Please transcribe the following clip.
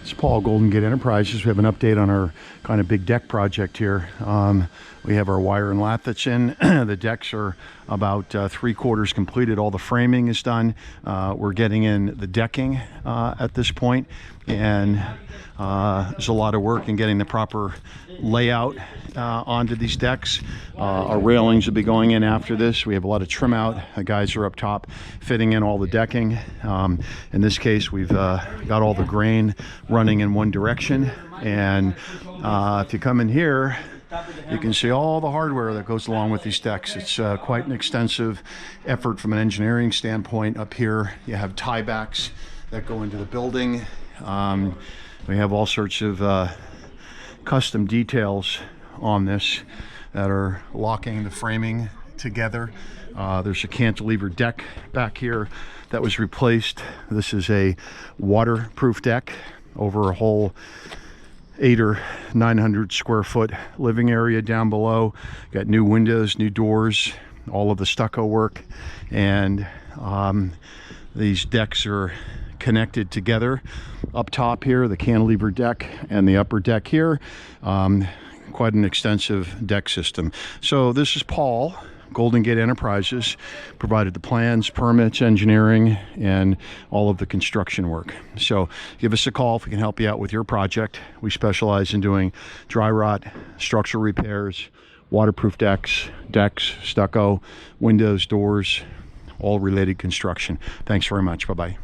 It's Paul, Golden Gate Enterprises. We have an update on our kind of big deck project here. We have our wire and lat that's in. The decks are about 3/4 completed. All the framing is done. We're getting in the decking at this point, and there's a lot of work in getting the proper layout onto these decks. Our railings will be going in after this. We have a lot of trim out. The guys are up top fitting in all the decking. In this case, we've got all the grain running in one direction, and if you come in here, you can see all the hardware that goes along with these decks. It's quite an extensive effort from an engineering standpoint. Up here you have tiebacks that go into the building. We have all sorts of custom details on this that are locking the framing together. There's a cantilever deck back here that was replaced. This is a waterproof deck over a whole 800 or 900 square foot living area down below. Got new windows, new doors, all of the stucco work, and these decks are connected together. Up top here, the cantilever deck, and the upper deck here. Quite an extensive deck system. So this is Paul, Golden Gate Enterprises, provided the plans, permits, engineering, and all of the construction work. So give us a call if we can help you out with your project. We specialize in doing dry rot, structural repairs, waterproof decks, stucco, windows, doors, all related construction. Thanks very much. Bye-bye.